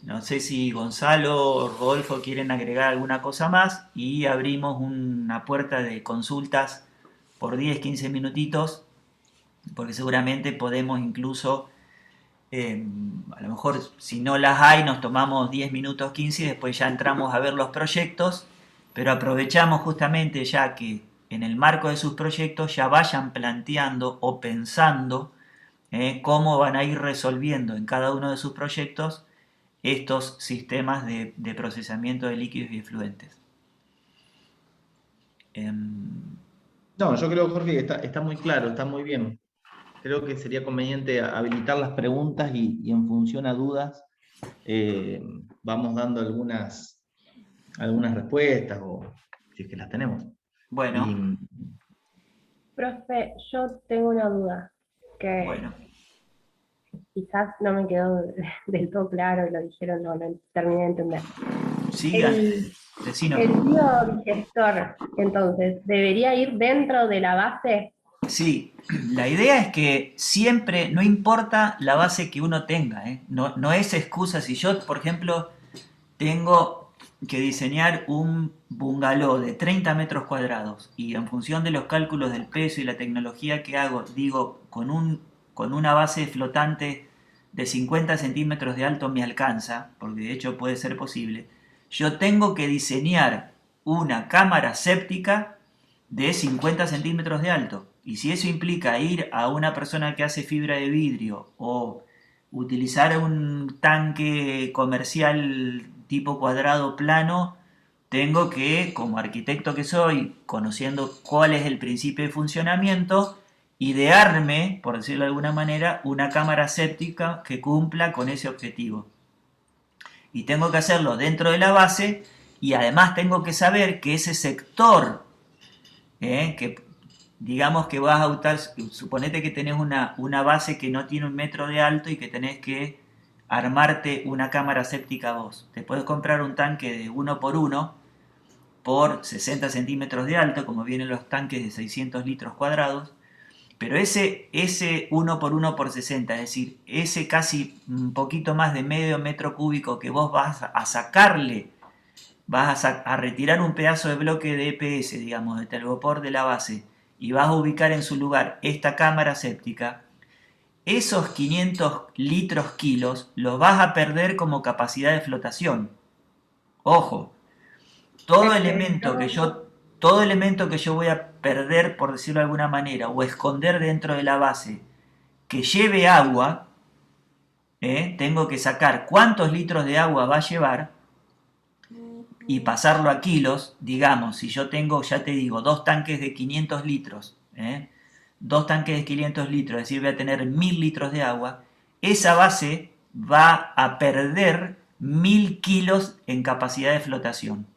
[SPEAKER 1] no sé si Gonzalo o Rodolfo quieren agregar alguna cosa más y abrimos una puerta de consultas por 10-15 minutitos, porque seguramente podemos incluso, a lo mejor si no las hay, nos tomamos 10 minutos, 15 y después ya entramos a ver los proyectos, pero aprovechamos justamente ya que en el marco de sus proyectos ya vayan planteando o pensando cómo van a ir resolviendo en cada uno de sus proyectos estos sistemas de procesamiento de líquidos y efluentes.
[SPEAKER 2] No, yo creo, Jorge, que está muy claro, está muy bien. Creo que sería conveniente habilitar las preguntas y en función a dudas vamos dando algunas respuestas o si es que las tenemos.
[SPEAKER 1] Bueno,
[SPEAKER 2] Y,
[SPEAKER 4] Profe, yo tengo una duda que
[SPEAKER 1] bueno,
[SPEAKER 4] quizás no me quedó del todo claro, lo dijeron, no terminé de entender.
[SPEAKER 1] sigan, decinos.
[SPEAKER 4] El biodigestor, entonces, ¿debería ir dentro de la base?
[SPEAKER 1] Sí, la idea es que siempre, no importa la base que uno tenga, ¿eh? No es excusa. Si yo, por ejemplo, tengo que diseñar un bungalow de 30 metros cuadrados y en función de los cálculos del peso y la tecnología que hago, digo, con una base flotante de 50 centímetros de alto me alcanza, porque de hecho puede ser posible, yo tengo que diseñar una cámara séptica de 50 centímetros de alto. Y si eso implica ir a una persona que hace fibra de vidrio o utilizar un tanque comercial tipo cuadrado plano, tengo que, como arquitecto que soy, conociendo cuál es el principio de funcionamiento, idearme, por decirlo de alguna manera, una cámara séptica que cumpla con ese objetivo. Y tengo que hacerlo dentro de la base y además tengo que saber que ese sector, que digamos que vas a usar, suponete que tenés una base que no tiene 1 metro de alto y que tenés que armarte una cámara séptica vos. Te puedes comprar un tanque de 1 por 60 centímetros de alto, como vienen los tanques de 600 litros cuadrados, pero ese 1 por 60, es decir, ese casi un poquito más de medio metro cúbico que vos vas a sacarle, vas a retirar un pedazo de bloque de EPS, digamos, de telgopor de la base, y vas a ubicar en su lugar esta cámara séptica, esos 500 litros kilos los vas a perder como capacidad de flotación. Ojo, todo elemento que yo, todo elemento que yo voy a perder, por decirlo de alguna manera, o esconder dentro de la base, que lleve agua, tengo que sacar cuántos litros de agua va a llevar y pasarlo a kilos. Digamos, si yo tengo, ya te digo, dos tanques de 500 litros, dos tanques de 500 litros, es decir, voy a tener 1000 litros de agua, esa base va a perder 1000 kilos en capacidad de flotación.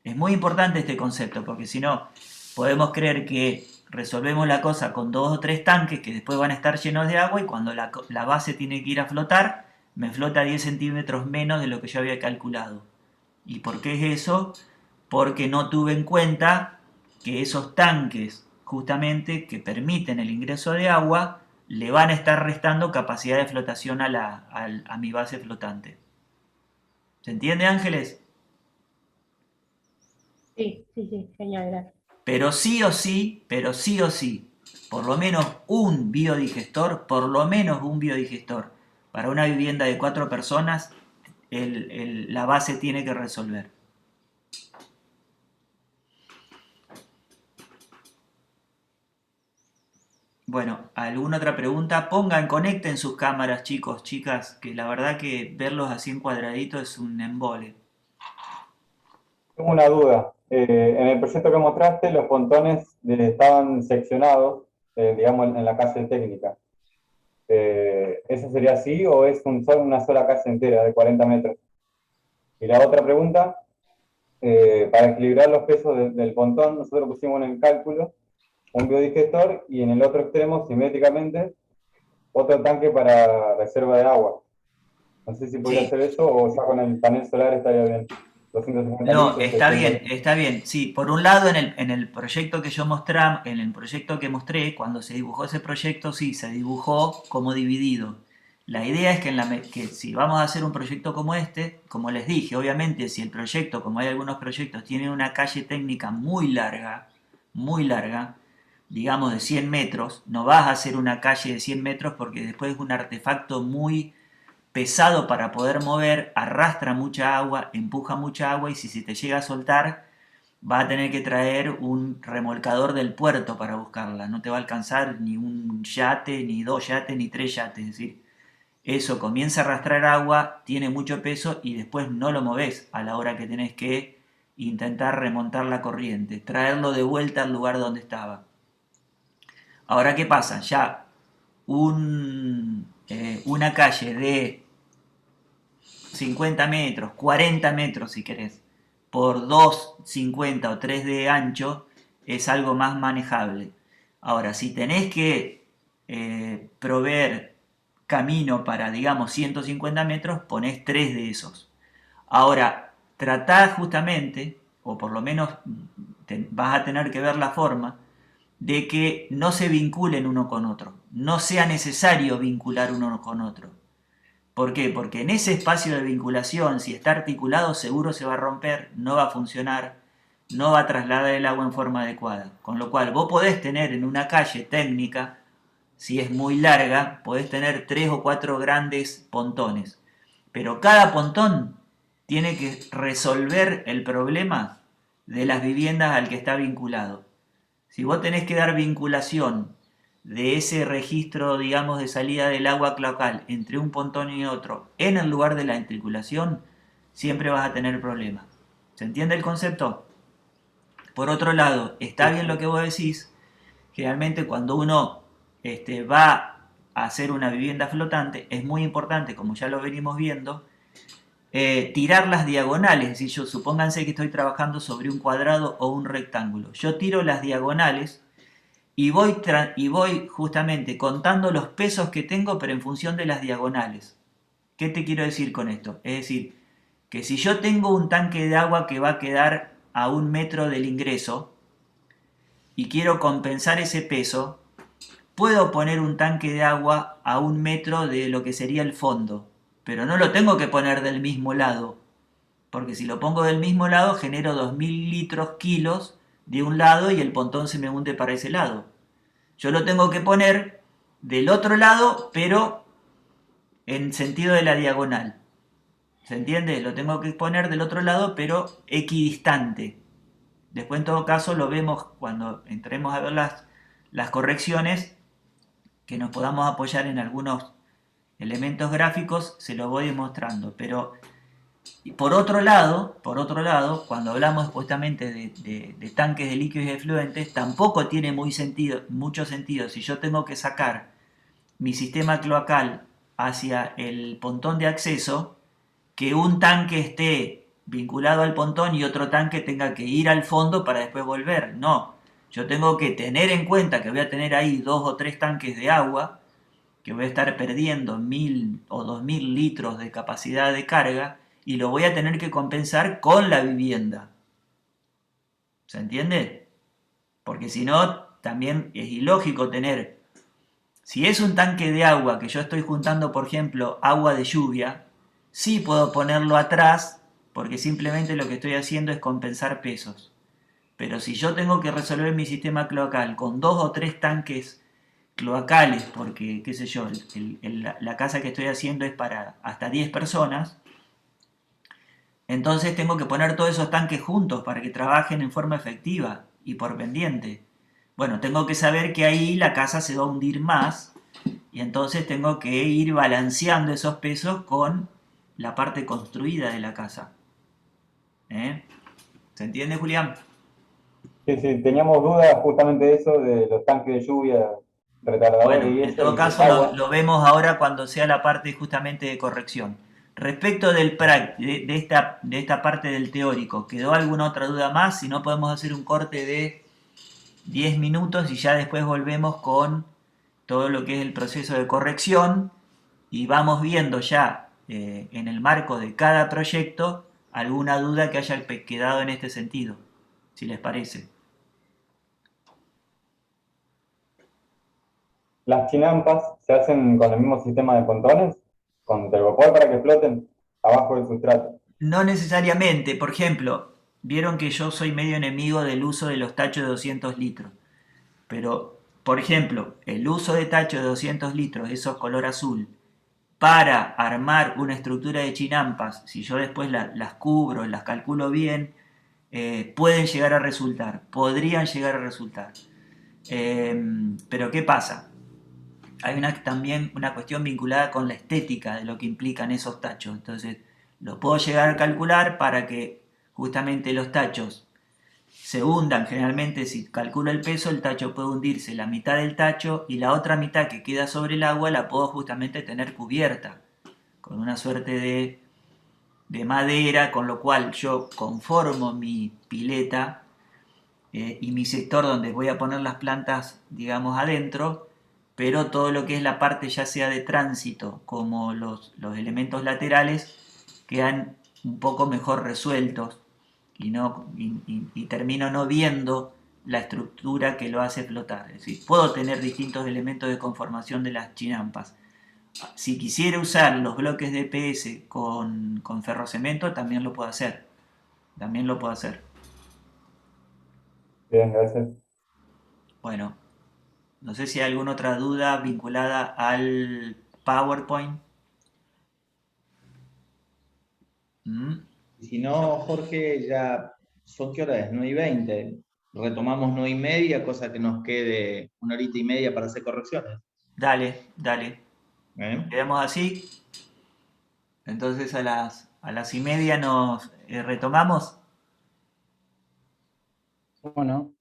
[SPEAKER 1] Es muy importante este concepto, porque si no, podemos creer que resolvemos la cosa con 2 o 3 tanques que después van a estar llenos de agua y cuando la base tiene que ir a flotar, me flota 10 centímetros menos de lo que yo había calculado. ¿Y por qué es eso? Porque no tuve en cuenta que esos tanques, justamente, que permiten el ingreso de agua, le van a estar restando capacidad de flotación a mi base flotante. ¿Se entiende, Ángeles?
[SPEAKER 4] Sí, genial, gracias.
[SPEAKER 1] Pero sí o sí, por lo menos un biodigestor, para una vivienda de 4 personas, la base tiene que resolver. Bueno, ¿alguna otra pregunta? Conecten sus cámaras, chicos, chicas, que la verdad que verlos así en cuadradito es un embole.
[SPEAKER 5] Tengo una duda. En el proyecto que mostraste, los pontones estaban seccionados, digamos, en la calle técnica. ¿Eso sería así o es una sola calle entera de 40 metros? Y la otra pregunta, para equilibrar los pesos del pontón, nosotros pusimos en el cálculo un biodigestor y en el otro extremo, simétricamente, otro tanque para reserva de agua. No sé si podría
[SPEAKER 1] Sí.
[SPEAKER 5] hacer eso o ya con el panel solar estaría bien. 250
[SPEAKER 1] No,
[SPEAKER 5] litros,
[SPEAKER 1] está
[SPEAKER 5] 600
[SPEAKER 1] bien,
[SPEAKER 5] litros.
[SPEAKER 1] está bien. Sí, por un lado en el proyecto que yo mostré, en el proyecto que mostré, cuando se dibujó ese proyecto, sí, se dibujó como dividido. La idea es que si vamos a hacer un proyecto como este, como les dije, obviamente si el proyecto, como hay algunos proyectos, tiene una calle técnica muy larga, digamos de 100 metros, no vas a hacer una calle de 100 metros porque después es un artefacto muy pesado para poder mover, arrastra mucha agua, empuja mucha agua y si se te llega a soltar, va a tener que traer un remolcador del puerto para buscarla. No te va a alcanzar ni un yate, ni 2 yates, ni 3 yates. Es decir, eso comienza a arrastrar agua, tiene mucho peso y después no lo movés a la hora que tenés que intentar remontar la corriente, traerlo de vuelta al lugar donde estaba. Ahora, ¿qué pasa? Ya una calle de 50 metros, 40 metros si querés, por 2, 50 o 3 de ancho, es algo más manejable. Ahora, si tenés que proveer camino para, digamos, 150 metros, ponés 3 de esos. Ahora, tratá justamente, o por lo menos vas a tener que ver la forma, de que no se vinculen uno con otro, no sea necesario vincular uno con otro. ¿Por qué? Porque en ese espacio de vinculación, si está articulado, seguro se va a romper, no va a funcionar, no va a trasladar el agua en forma adecuada. Con lo cual, vos podés tener en una calle técnica, si es muy larga, podés tener 3 o 4 grandes pontones. Pero cada pontón tiene que resolver el problema de las viviendas al que está vinculado. Si vos tenés que dar vinculación de ese registro, digamos, de salida del agua cloacal entre un pontón y otro en el lugar de la articulación, siempre vas a tener problemas. ¿Se entiende el concepto? Por otro lado, está bien lo que vos decís. Generalmente cuando uno va a hacer una vivienda flotante, es muy importante, como ya lo venimos viendo, tirar las diagonales. Es decir, supónganse que estoy trabajando sobre un cuadrado o un rectángulo. Yo tiro las diagonales y voy justamente contando los pesos que tengo, pero en función de las diagonales. ¿Qué te quiero decir con esto? Es decir, que si yo tengo un tanque de agua que va a quedar a 1 metro del ingreso y quiero compensar ese peso, puedo poner un tanque de agua a 1 metro de lo que sería el fondo, pero no lo tengo que poner del mismo lado, porque si lo pongo del mismo lado genero 2000 litros kilos de un lado y el pontón se me hunde para ese lado. Yo lo tengo que poner del otro lado, pero en sentido de la diagonal. ¿Se entiende? Lo tengo que poner del otro lado, pero equidistante. Después, en todo caso, lo vemos cuando entremos a ver las correcciones, que nos podamos apoyar en algunos elementos gráficos, se lo voy mostrando. Pero por otro lado, cuando hablamos justamente de tanques de líquidos y efluentes, tampoco tiene mucho sentido si yo tengo que sacar mi sistema cloacal hacia el pontón de acceso, que un tanque esté vinculado al pontón y otro tanque tenga que ir al fondo para después volver. No, yo tengo que tener en cuenta que voy a tener ahí 2 o 3 tanques de agua, que voy a estar perdiendo 1000 o 2000 litros de capacidad de carga y lo voy a tener que compensar con la vivienda. ¿Se entiende? Porque si no, también es ilógico tener... Si es un tanque de agua que yo estoy juntando, por ejemplo, agua de lluvia, sí puedo ponerlo atrás porque simplemente lo que estoy haciendo es compensar pesos. Pero si yo tengo que resolver mi sistema cloacal con 2 o 3 tanques cloacales, porque, qué sé yo, la casa que estoy haciendo es para hasta 10 personas, entonces tengo que poner todos esos tanques juntos para que trabajen en forma efectiva y por pendiente. Bueno, tengo que saber que ahí la casa se va a hundir más y entonces tengo que ir balanceando esos pesos con la parte construida de la casa. ¿Eh? ¿Se entiende, Julián?
[SPEAKER 5] Sí, sí, teníamos dudas justamente de eso, de los tanques de lluvia, retardadores
[SPEAKER 1] Bueno,
[SPEAKER 5] y
[SPEAKER 1] en
[SPEAKER 5] eso,
[SPEAKER 1] todo
[SPEAKER 5] y el
[SPEAKER 1] caso
[SPEAKER 5] agua.
[SPEAKER 1] lo vemos ahora cuando sea la parte justamente de corrección. Respecto de esta parte del teórico, ¿quedó alguna otra duda más? Si no, podemos hacer un corte de 10 minutos y ya después volvemos con todo lo que es el proceso de corrección y vamos viendo ya en el marco de cada proyecto alguna duda que haya quedado en este sentido, si les parece.
[SPEAKER 5] Las chinampas se hacen con el mismo sistema de pontones, con tergopol para que floten abajo del sustrato.
[SPEAKER 1] No necesariamente, por ejemplo, vieron que yo soy medio enemigo del uso de los tachos de 200 litros, pero, por ejemplo, el uso de tachos de 200 litros, esos color azul, para armar una estructura de chinampas, si yo después las cubro, las calculo bien, pueden llegar a resultar, podrían llegar a resultar. Pero ¿qué pasa? hay también una cuestión vinculada con la estética de lo que implican esos tachos. Entonces, lo puedo llegar a calcular para que justamente los tachos se hundan. Generalmente, si calculo el peso, el tacho puede hundirse la mitad del tacho y la otra mitad que queda sobre el agua la puedo justamente tener cubierta con una suerte de madera, con lo cual yo conformo mi pileta y mi sector donde voy a poner las plantas, digamos, adentro, pero todo lo que es la parte ya sea de tránsito como los elementos laterales quedan un poco mejor resueltos y termino no viendo la estructura que lo hace flotar. Es decir, puedo tener distintos elementos de conformación de las chinampas. Si quisiera usar los bloques de PS con ferrocemento, también lo puedo hacer. También lo puedo hacer.
[SPEAKER 5] Bien, gracias.
[SPEAKER 1] Bueno, no sé si hay alguna otra duda vinculada al PowerPoint. ¿Mm?
[SPEAKER 2] Y si no, Jorge, ya son qué hora es, 9:20. Retomamos 9:30, cosa que nos quede 1 horita y media para hacer correcciones.
[SPEAKER 1] Dale, dale.
[SPEAKER 2] ¿Eh?
[SPEAKER 1] Quedamos así. Entonces a las 1:30 nos retomamos.
[SPEAKER 3] Bueno.